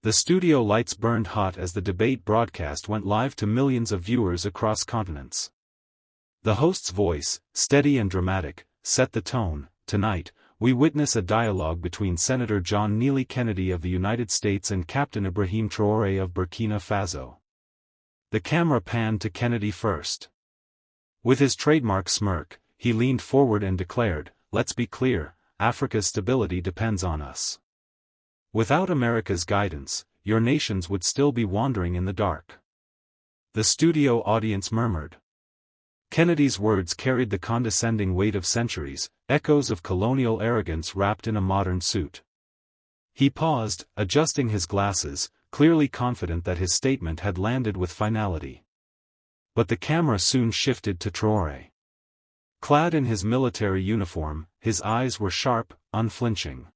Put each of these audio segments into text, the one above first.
The studio lights burned hot as the debate broadcast went live to millions of viewers across continents. The host's voice, steady and dramatic, set the tone. Tonight, we witness a dialogue between Senator John Neely Kennedy of the United States and Captain Ibrahim Traoré of Burkina Faso. The camera panned to Kennedy first. With his trademark smirk, he leaned forward and declared, "Let's be clear, Africa's stability depends on us. Without America's guidance, your nations would still be wandering in the dark." The studio audience murmured. Kennedy's words carried the condescending weight of centuries, echoes of colonial arrogance wrapped in a modern suit. He paused, adjusting his glasses, clearly confident that his statement had landed with finality. But the camera soon shifted to Traoré. Clad in his military uniform, his eyes were sharp, unflinching.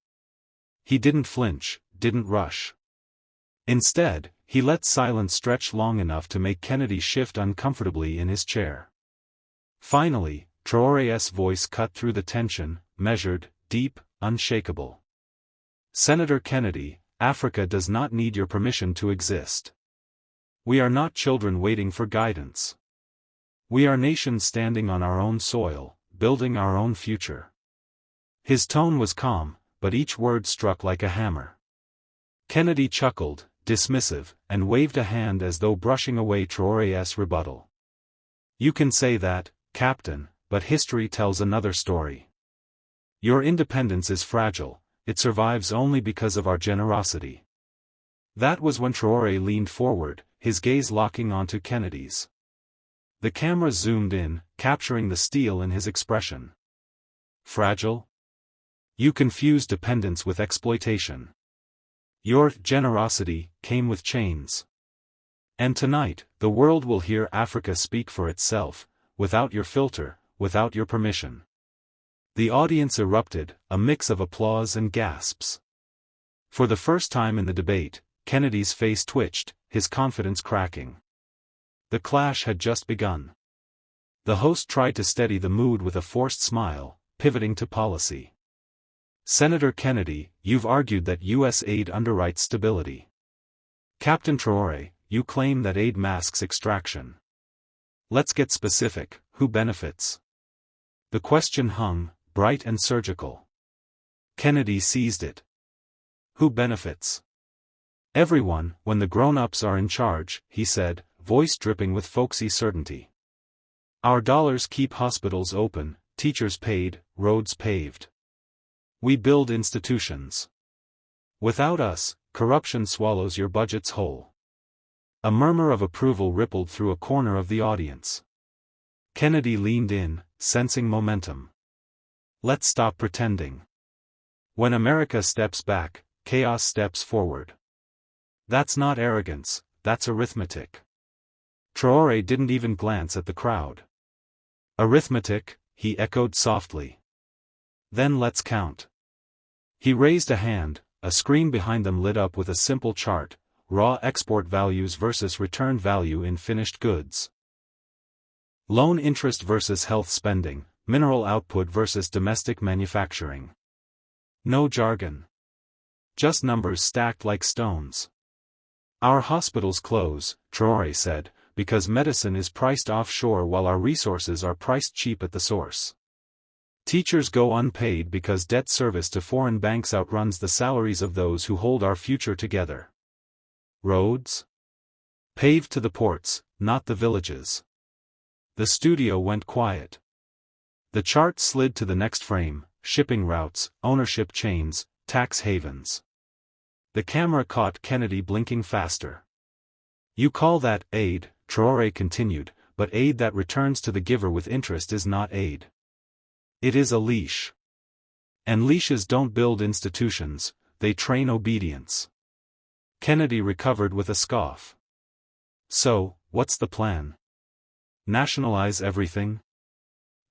He didn't flinch, didn't rush. Instead, he let silence stretch long enough to make Kennedy shift uncomfortably in his chair. Finally, Traoré's voice cut through the tension, measured, deep, unshakable. "Senator Kennedy, Africa does not need your permission to exist. We are not children waiting for guidance. We are nations standing on our own soil, building our own future." His tone was calm, but each word struck like a hammer. Kennedy chuckled, dismissive, and waved a hand as though brushing away Traoré's rebuttal. "You can say that, Captain, but history tells another story. Your independence is fragile, it survives only because of our generosity." That was when Traoré leaned forward, his gaze locking onto Kennedy's. The camera zoomed in, capturing the steel in his expression. "Fragile? You confuse dependence with exploitation. Your generosity came with chains. And tonight, the world will hear Africa speak for itself, without your filter, without your permission." The audience erupted, a mix of applause and gasps. For the first time in the debate, Kennedy's face twitched, his confidence cracking. The clash had just begun. The host tried to steady the mood with a forced smile, pivoting to policy. "Senator Kennedy, you've argued that U.S. aid underwrites stability. Captain Traoré, you claim that aid masks extraction. Let's get specific, who benefits?" The question hung, bright and surgical. Kennedy seized it. "Who benefits?" "Everyone, when the grown-ups are in charge," he said, voice dripping with folksy certainty. "Our dollars keep hospitals open, teachers paid, roads paved. We build institutions. Without us, corruption swallows your budgets whole." A murmur of approval rippled through a corner of the audience. Kennedy leaned in, sensing momentum. "Let's stop pretending. When America steps back, chaos steps forward. That's not arrogance, that's arithmetic." Traoré didn't even glance at the crowd. "Arithmetic," he echoed softly. "Then let's count." He raised a hand, a screen behind them lit up with a simple chart: raw export values versus return value in finished goods. Loan interest versus health spending, mineral output versus domestic manufacturing. No jargon. Just numbers stacked like stones. "Our hospitals close," Traoré said, "because medicine is priced offshore while our resources are priced cheap at the source. Teachers go unpaid because debt service to foreign banks outruns the salaries of those who hold our future together. Roads? Paved to the ports, not the villages." The studio went quiet. The chart slid to the next frame: shipping routes, ownership chains, tax havens. The camera caught Kennedy blinking faster. "You call that aid," Traoré continued, "but aid that returns to the giver with interest is not aid. It is a leash. And leashes don't build institutions, they train obedience." Kennedy recovered with a scoff. "So, what's the plan? Nationalize everything?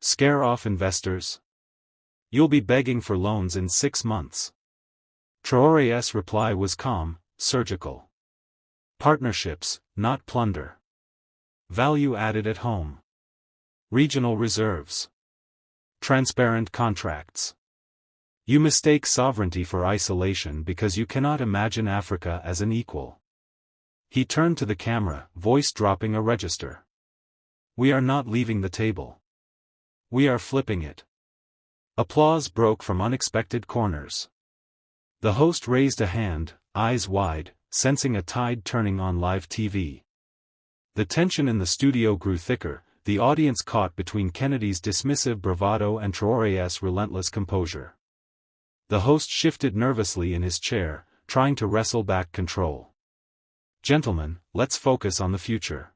Scare off investors? You'll be begging for loans in 6 months." Traoré's reply was calm, surgical. "Partnerships, not plunder. Value added at home. Regional reserves. Transparent contracts. You mistake sovereignty for isolation because you cannot imagine Africa as an equal. He turned to the camera, voice dropping a register. We are not leaving the table. We are flipping it. Applause broke from unexpected corners. The host raised a hand, eyes wide, sensing a tide turning on live TV. The tension in the studio grew thicker, the audience caught between Kennedy's dismissive bravado and Traoré's relentless composure. The host shifted nervously in his chair, trying to wrestle back control. Gentlemen, let's focus on the future.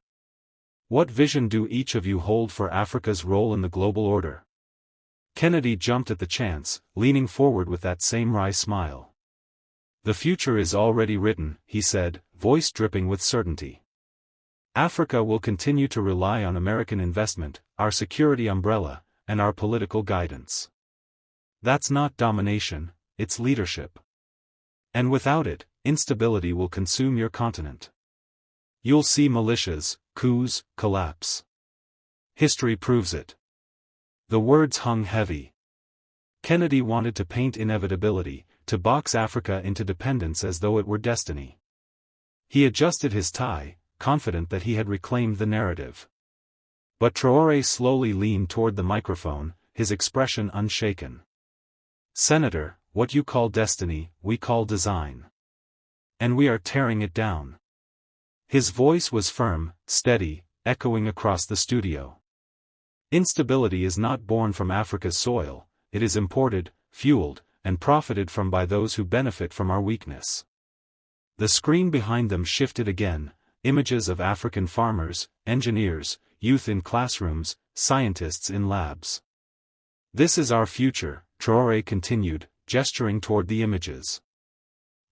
What vision do each of you hold for Africa's role in the global order? Kennedy jumped at the chance, leaning forward with that same wry smile. The future is already written, he said, voice dripping with certainty. Africa will continue to rely on American investment, our security umbrella, and our political guidance. That's not domination, it's leadership. And without it, instability will consume your continent. You'll see militias, coups, collapse. History proves it. The words hung heavy. Kennedy wanted to paint inevitability, to box Africa into dependence as though it were destiny. He adjusted his tie, confident that he had reclaimed the narrative. But Traoré slowly leaned toward the microphone, his expression unshaken. Senator, what you call destiny, we call design. And we are tearing it down. His voice was firm, steady, echoing across the studio. Instability is not born from Africa's soil, it is imported, fueled, and profited from by those who benefit from our weakness. The screen behind them shifted again, images of African farmers, engineers, youth in classrooms, scientists in labs. This is our future, Traoré continued, gesturing toward the images.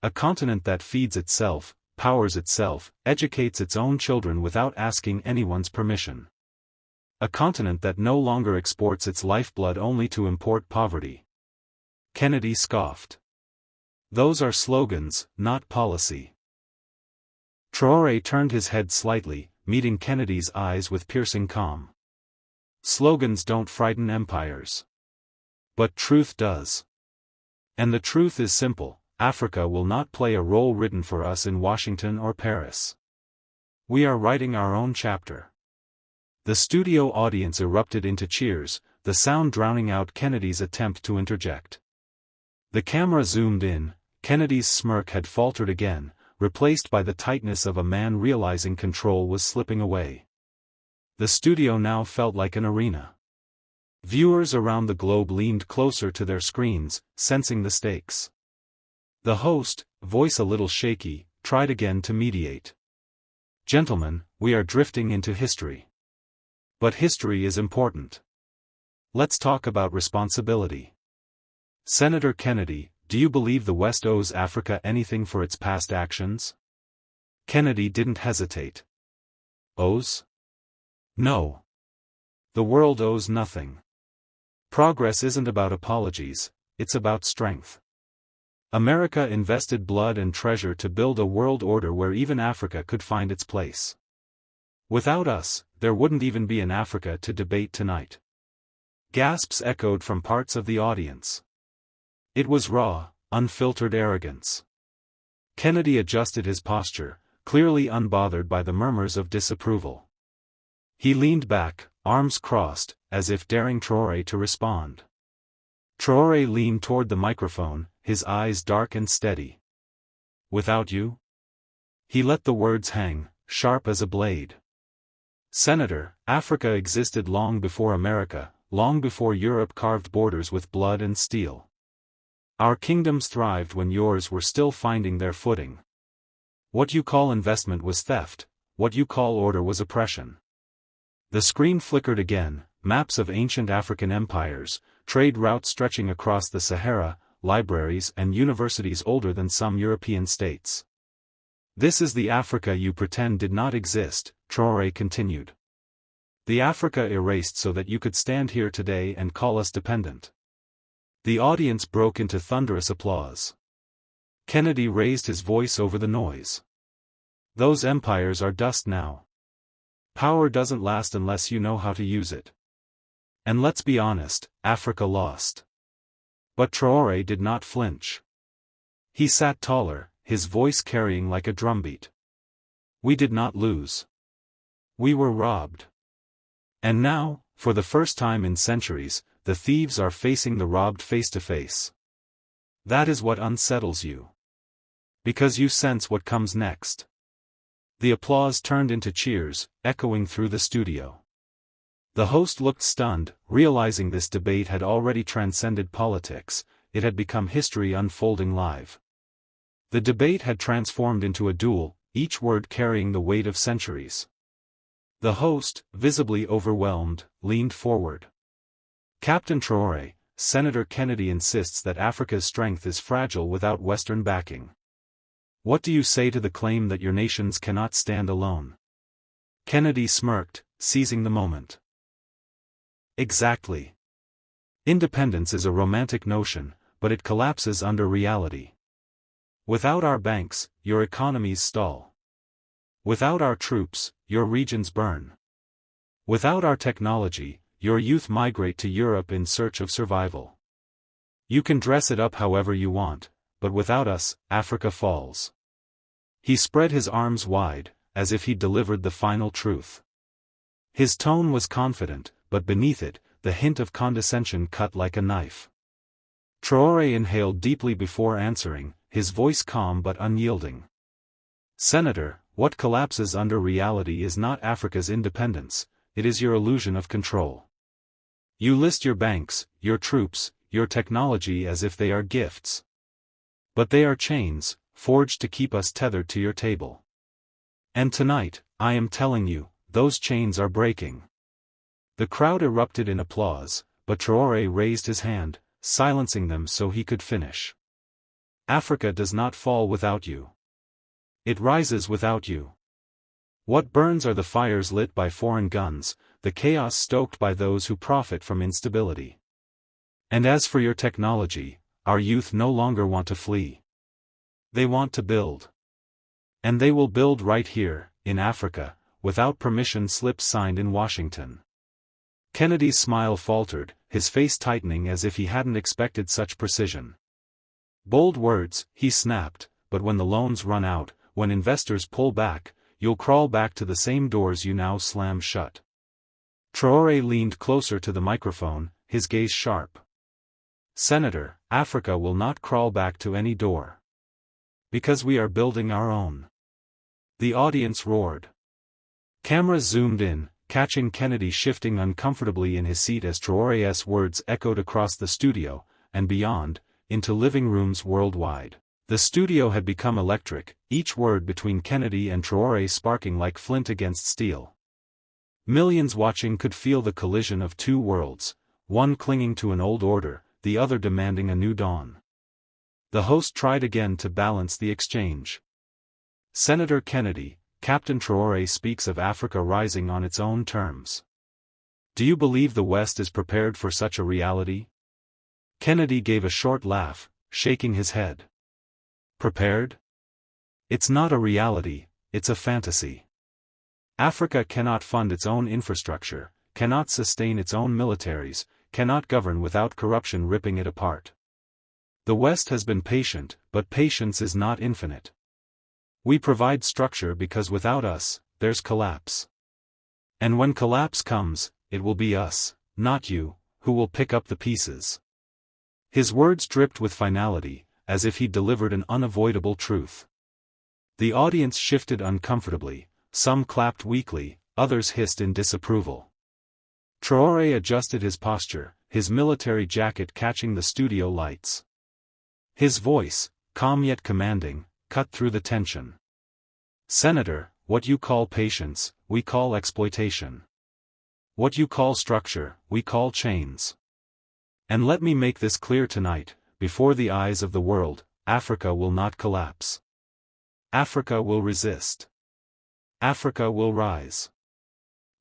A continent that feeds itself, powers itself, educates its own children without asking anyone's permission. A continent that no longer exports its lifeblood only to import poverty. Kennedy scoffed. Those are slogans, not policy. Traoré turned his head slightly, meeting Kennedy's eyes with piercing calm. Slogans don't frighten empires. But truth does. And the truth is simple, Africa will not play a role written for us in Washington or Paris. We are writing our own chapter. The studio audience erupted into cheers, the sound drowning out Kennedy's attempt to interject. The camera zoomed in, Kennedy's smirk had faltered again, replaced by the tightness of a man realizing control was slipping away. The studio now felt like an arena. Viewers around the globe leaned closer to their screens, sensing the stakes. The host, voice a little shaky, tried again to mediate. Gentlemen, we are drifting into history. But history is important. Let's talk about responsibility. Senator Kennedy, do you believe the West owes Africa anything for its past actions? Kennedy didn't hesitate. Owes? No. The world owes nothing. Progress isn't about apologies, it's about strength. America invested blood and treasure to build a world order where even Africa could find its place. Without us, there wouldn't even be an Africa to debate tonight. Gasps echoed from parts of the audience. It was raw, unfiltered arrogance. Kennedy adjusted his posture, clearly unbothered by the murmurs of disapproval. He leaned back, arms crossed, as if daring Traoré to respond. Traoré leaned toward the microphone, his eyes dark and steady. Without you? He let the words hang, sharp as a blade. Senator, Africa existed long before America, long before Europe carved borders with blood and steel. Our kingdoms thrived when yours were still finding their footing. What you call investment was theft, what you call order was oppression. The screen flickered again, maps of ancient African empires, trade routes stretching across the Sahara, libraries and universities older than some European states. This is the Africa you pretend did not exist, Traoré continued. The Africa erased so that you could stand here today and call us dependent. The audience broke into thunderous applause. Kennedy raised his voice over the noise. Those empires are dust now. Power doesn't last unless you know how to use it. And let's be honest, Africa lost. But Traoré did not flinch. He sat taller, his voice carrying like a drumbeat. We did not lose. We were robbed. And now, for the first time in centuries, the thieves are facing the robbed face to face. That is what unsettles you. Because you sense what comes next. The applause turned into cheers, echoing through the studio. The host looked stunned, realizing this debate had already transcended politics. It had become history unfolding live. The debate had transformed into a duel, each word carrying the weight of centuries. The host, visibly overwhelmed, leaned forward. Captain Traoré, Senator Kennedy insists that Africa's strength is fragile without Western backing. What do you say to the claim that your nations cannot stand alone? Kennedy smirked, seizing the moment. Exactly. Independence is a romantic notion, but it collapses under reality. Without our banks, your economies stall. Without our troops, your regions burn. Without our technology, your youth migrate to Europe in search of survival. You can dress it up however you want, but without us, Africa falls. He spread his arms wide, as if he delivered the final truth. His tone was confident, but beneath it, the hint of condescension cut like a knife. Traoré inhaled deeply before answering, his voice calm but unyielding. Senator, what collapses under reality is not Africa's independence, it is your illusion of control. You list your banks, your troops, your technology as if they are gifts. But they are chains, forged to keep us tethered to your table. And tonight, I am telling you, those chains are breaking. The crowd erupted in applause, but Traoré raised his hand, silencing them so he could finish. Africa does not fall without you. It rises without you. What burns are the fires lit by foreign guns, the chaos stoked by those who profit from instability. And as for your technology, our youth no longer want to flee. They want to build. And they will build right here, in Africa, without permission slips signed in Washington. Kennedy's smile faltered, his face tightening as if he hadn't expected such precision. Bold words, he snapped, but when the loans run out, when investors pull back, you'll crawl back to the same doors you now slam shut. Traoré leaned closer to the microphone, his gaze sharp. Senator, Africa will not crawl back to any door. Because we are building our own. The audience roared. Cameras zoomed in, catching Kennedy shifting uncomfortably in his seat as Traoré's words echoed across the studio, and beyond, into living rooms worldwide. The studio had become electric, each word between Kennedy and Traoré sparking like flint against steel. Millions watching could feel the collision of two worlds, one clinging to an old order, the other demanding a new dawn. The host tried again to balance the exchange. Senator Kennedy, Captain Traoré speaks of Africa rising on its own terms. Do you believe the West is prepared for such a reality? Kennedy gave a short laugh, shaking his head. Prepared? It's not a reality, it's a fantasy. Africa cannot fund its own infrastructure, cannot sustain its own militaries, cannot govern without corruption ripping it apart. The West has been patient, but patience is not infinite. We provide structure because without us, there's collapse. And when collapse comes, it will be us, not you, who will pick up the pieces. His words dripped with finality, as if he delivered an unavoidable truth. The audience shifted uncomfortably, some clapped weakly, others hissed in disapproval. Traoré adjusted his posture, his military jacket catching the studio lights. His voice, calm yet commanding, cut through the tension. Senator, what you call patience, we call exploitation. What you call structure, we call chains. And let me make this clear tonight, before the eyes of the world, Africa will not collapse. Africa will resist. Africa will rise.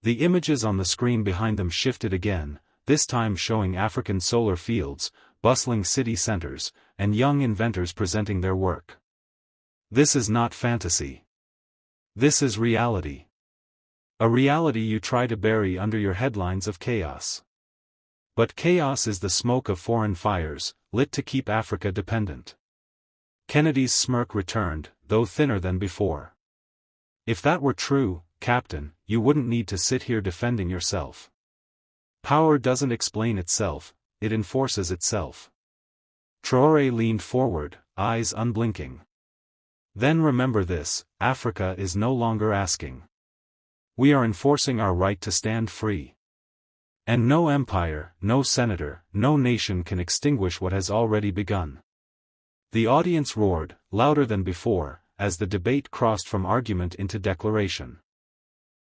The images on the screen behind them shifted again, this time showing African solar fields, bustling city centers, and young inventors presenting their work. This is not fantasy. This is reality. A reality you try to bury under your headlines of chaos. But chaos is the smoke of foreign fires, lit to keep Africa dependent. Kennedy's smirk returned, though thinner than before. If that were true, Captain, you wouldn't need to sit here defending yourself. Power doesn't explain itself, it enforces itself. Traoré leaned forward, eyes unblinking. Then remember this, Africa is no longer asking. We are enforcing our right to stand free. And no empire, no senator, no nation can extinguish what has already begun. The audience roared, louder than before, as the debate crossed from argument into declaration.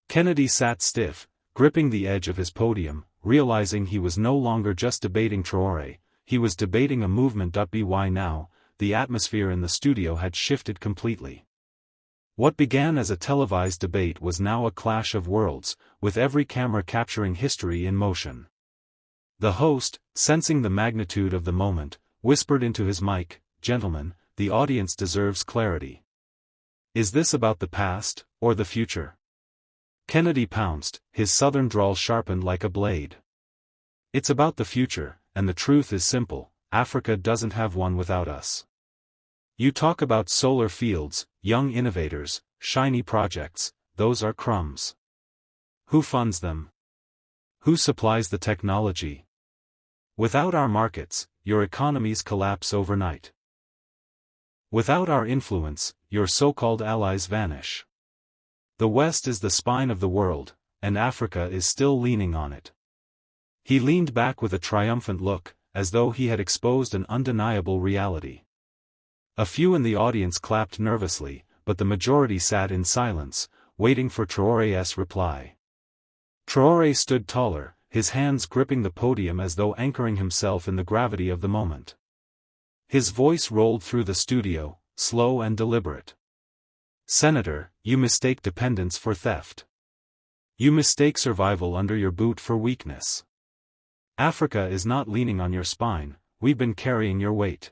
Kennedy sat stiff, gripping the edge of his podium, realizing he was no longer just debating Traoré, he was debating a movement. By now, the atmosphere in the studio had shifted completely. What began as a televised debate was now a clash of worlds, with every camera capturing history in motion. The host, sensing the magnitude of the moment, whispered into his mic, "Gentlemen, the audience deserves clarity. Is this about the past, or the future?" Kennedy pounced, his southern drawl sharpened like a blade. "It's about the future, and the truth is simple, Africa doesn't have one without us. You talk about solar fields, young innovators, shiny projects, those are crumbs. Who funds them? Who supplies the technology? Without our markets, your economies collapse overnight. Without our influence, your so-called allies vanish. The West is the spine of the world, and Africa is still leaning on it." He leaned back with a triumphant look, as though he had exposed an undeniable reality. A few in the audience clapped nervously, but the majority sat in silence, waiting for Traoré's reply. Traoré stood taller, his hands gripping the podium as though anchoring himself in the gravity of the moment. His voice rolled through the studio, slow and deliberate. "Senator, you mistake dependence for theft. You mistake survival under your boot for weakness. Africa is not leaning on your spine, we've been carrying your weight.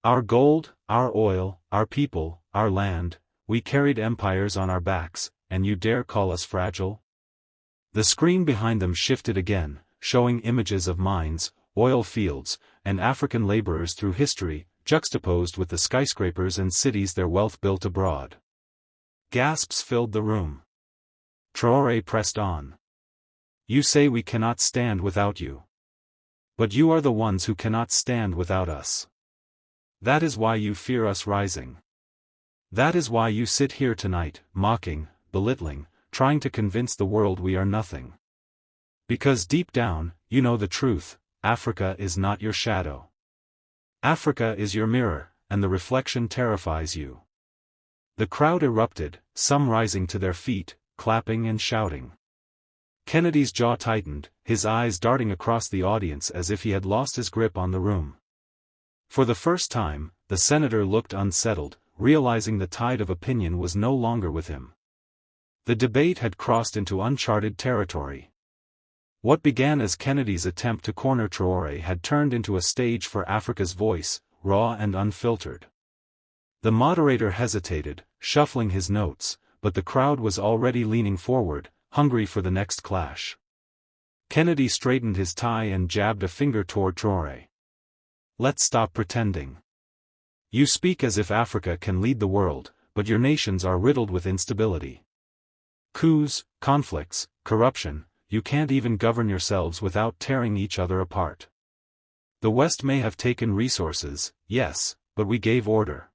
Our gold, our oil, our people, our land, we carried empires on our backs, and you dare call us fragile?" The screen behind them shifted again, showing images of mines, oil fields, and African laborers through history, juxtaposed with the skyscrapers and cities their wealth built abroad. Gasps filled the room. Traoré pressed on. "You say we cannot stand without you. But you are the ones who cannot stand without us. That is why you fear us rising. That is why you sit here tonight, mocking, belittling, trying to convince the world we are nothing. Because deep down, you know the truth, Africa is not your shadow. Africa is your mirror, and the reflection terrifies you." The crowd erupted, some rising to their feet, clapping and shouting. Kennedy's jaw tightened, his eyes darting across the audience as if he had lost his grip on the room. For the first time, the senator looked unsettled, realizing the tide of opinion was no longer with him. The debate had crossed into uncharted territory. What began as Kennedy's attempt to corner Traoré had turned into a stage for Africa's voice, raw and unfiltered. The moderator hesitated, shuffling his notes, but the crowd was already leaning forward, hungry for the next clash. Kennedy straightened his tie and jabbed a finger toward Traoré. "Let's stop pretending. You speak as if Africa can lead the world, but your nations are riddled with instability. Coups, conflicts, corruption, you can't even govern yourselves without tearing each other apart. The West may have taken resources, yes, but we gave order.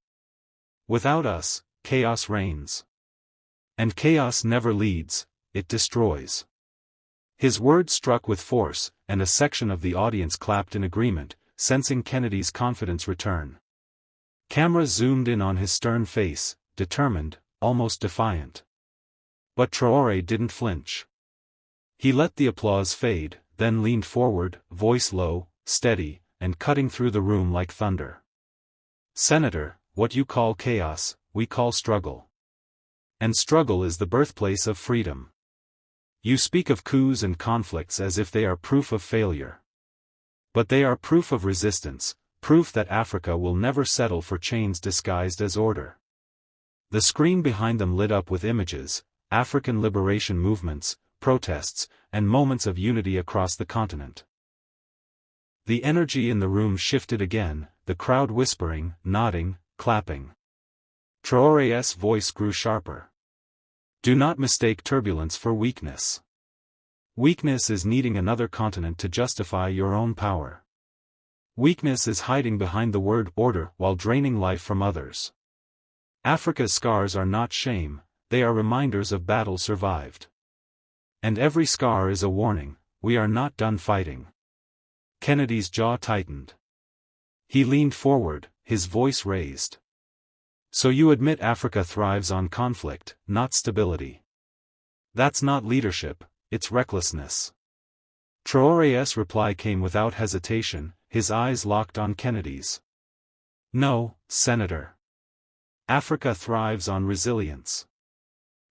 Without us, chaos reigns. And chaos never leads, it destroys." His words struck with force, and a section of the audience clapped in agreement, sensing Kennedy's confidence return. Cameras zoomed in on his stern face, determined, almost defiant. But Traoré didn't flinch. He let the applause fade, then leaned forward, voice low, steady, and cutting through the room like thunder. "Senator, what you call chaos, we call struggle. And struggle is the birthplace of freedom. You speak of coups and conflicts as if they are proof of failure. But they are proof of resistance, proof that Africa will never settle for chains disguised as order." The screen behind them lit up with images, African liberation movements, protests, and moments of unity across the continent. The energy in the room shifted again, the crowd whispering, nodding, clapping. Traoré's voice grew sharper. Do not mistake turbulence for weakness. Weakness is needing another continent to justify your own power. Weakness is hiding behind the word order while draining life from others. Africa's scars are not shame, they are reminders of battle survived. And every scar is a warning, we are not done fighting. Kennedy's jaw tightened. He leaned forward, his voice raised. So you admit Africa thrives on conflict, not stability. That's not leadership, it's recklessness. Traoré's reply came without hesitation, his eyes locked on Kennedy's. No, Senator. Africa thrives on resilience.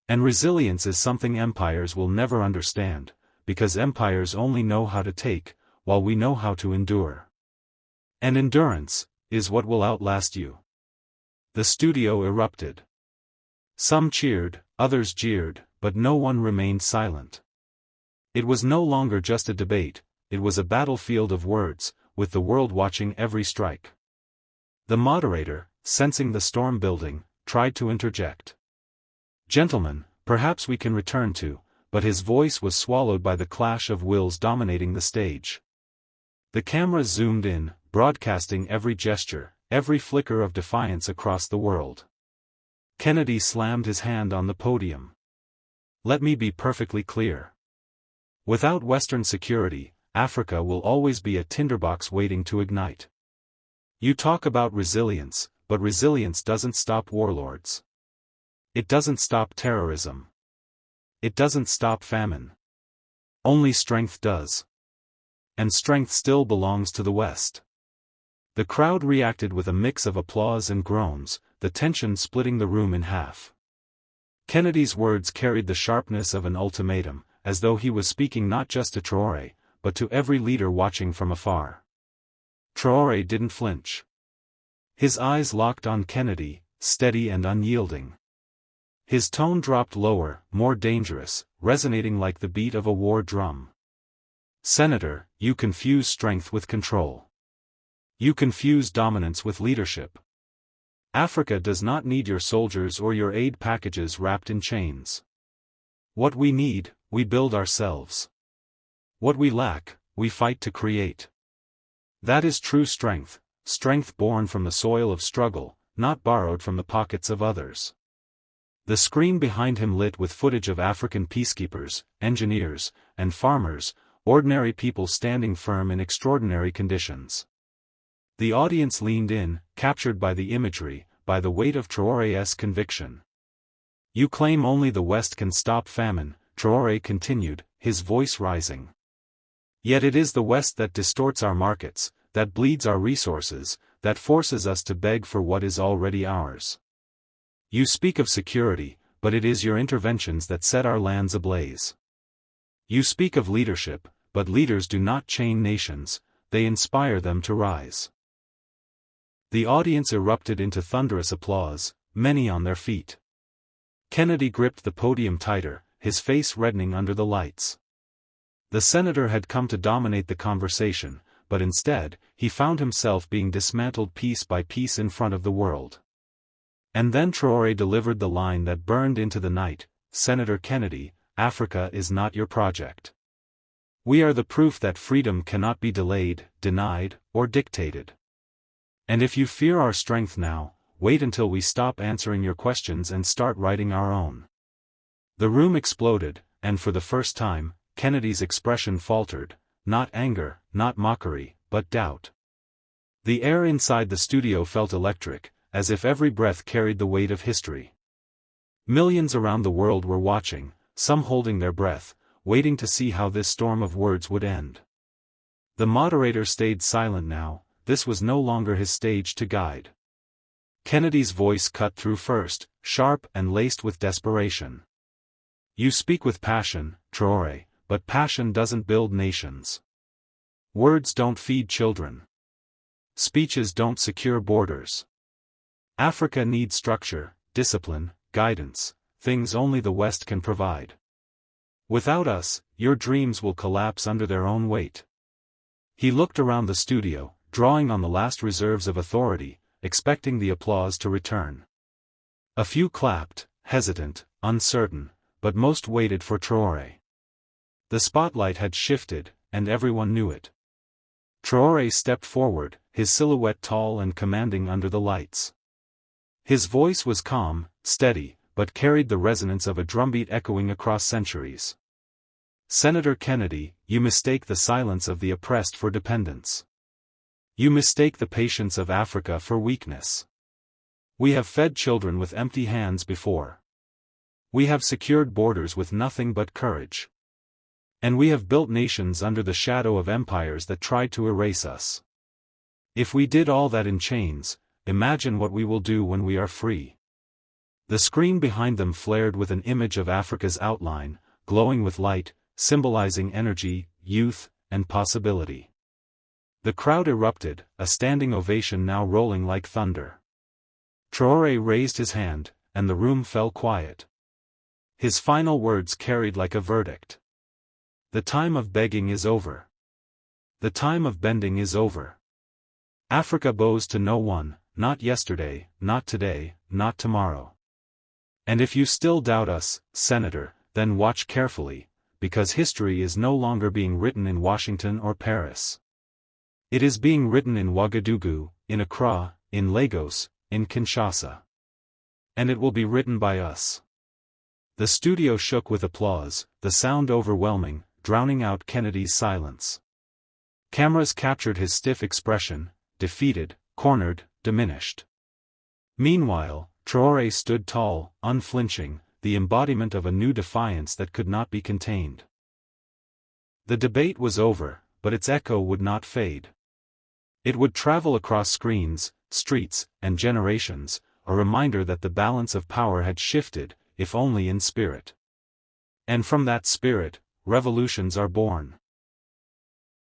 And resilience is something empires will never understand, because empires only know how to take, while we know how to endure. And endurance is what will outlast you. The studio erupted. Some cheered, others jeered, but no one remained silent. It was no longer just a debate, it was a battlefield of words, with the world watching every strike. The moderator, sensing the storm building, tried to interject. Gentlemen, perhaps we can return to, but his voice was swallowed by the clash of wills dominating the stage. The cameras zoomed in, broadcasting every gesture, every flicker of defiance across the world. Kennedy slammed his hand on the podium. Let me be perfectly clear. Without Western security, Africa will always be a tinderbox waiting to ignite. You talk about resilience, but resilience doesn't stop warlords. It doesn't stop terrorism. It doesn't stop famine. Only strength does. And strength still belongs to the West. The crowd reacted with a mix of applause and groans, the tension splitting the room in half. Kennedy's words carried the sharpness of an ultimatum, as though he was speaking not just to Traoré, but to every leader watching from afar. Traoré didn't flinch. His eyes locked on Kennedy, steady and unyielding. His tone dropped lower, more dangerous, resonating like the beat of a war drum. Senator, you confuse strength with control. You confuse dominance with leadership. Africa does not need your soldiers or your aid packages wrapped in chains. What we need, we build ourselves. What we lack, we fight to create. That is true strength, strength born from the soil of struggle, not borrowed from the pockets of others. The screen behind him lit with footage of African peacekeepers, engineers, and farmers, ordinary people standing firm in extraordinary conditions. The audience leaned in, captured by the imagery, by the weight of Traoré's conviction. You claim only the West can stop famine, Traoré continued, his voice rising. Yet it is the West that distorts our markets, that bleeds our resources, that forces us to beg for what is already ours. You speak of security, but it is your interventions that set our lands ablaze. You speak of leadership, but leaders do not chain nations, they inspire them to rise. The audience erupted into thunderous applause, many on their feet. Kennedy gripped the podium tighter, his face reddening under the lights. The senator had come to dominate the conversation, but instead, he found himself being dismantled piece by piece in front of the world. And then Traoré delivered the line that burned into the night, Senator Kennedy, Africa is not your project. We are the proof that freedom cannot be delayed, denied, or dictated. And if you fear our strength now, wait until we stop answering your questions and start writing our own. The room exploded, and for the first time, Kennedy's expression faltered, not anger, not mockery, but doubt. The air inside the studio felt electric, as if every breath carried the weight of history. Millions around the world were watching, some holding their breath, waiting to see how this storm of words would end. The moderator stayed silent now, this was no longer his stage to guide. Kennedy's voice cut through first, sharp and laced with desperation. You speak with passion, Traoré, but passion doesn't build nations. Words don't feed children. Speeches don't secure borders. Africa needs structure, discipline, guidance, things only the West can provide. Without us, your dreams will collapse under their own weight. He looked around the studio, drawing on the last reserves of authority, expecting the applause to return. A few clapped, hesitant, uncertain, but most waited for Traoré. The spotlight had shifted, and everyone knew it. Traoré stepped forward, his silhouette tall and commanding under the lights. His voice was calm, steady, but carried the resonance of a drumbeat echoing across centuries. Senator Kennedy, you mistake the silence of the oppressed for dependence. You mistake the patience of Africa for weakness. We have fed children with empty hands before. We have secured borders with nothing but courage. And we have built nations under the shadow of empires that tried to erase us. If we did all that in chains, imagine what we will do when we are free. The screen behind them flared with an image of Africa's outline, glowing with light, symbolizing energy, youth, and possibility. The crowd erupted, a standing ovation now rolling like thunder. Traoré raised his hand, and the room fell quiet. His final words carried like a verdict. The time of begging is over. The time of bending is over. Africa bows to no one, not yesterday, not today, not tomorrow. And if you still doubt us, Senator, then watch carefully, because history is no longer being written in Washington or Paris. It is being written in Ouagadougou, in Accra, in Lagos, in Kinshasa. And it will be written by us. The studio shook with applause, the sound overwhelming, drowning out Kennedy's silence. Cameras captured his stiff expression, defeated, cornered, diminished. Meanwhile, Traoré stood tall, unflinching, the embodiment of a new defiance that could not be contained. The debate was over, but its echo would not fade. It would travel across screens, streets, and generations, a reminder that the balance of power had shifted, if only in spirit. And from that spirit, revolutions are born.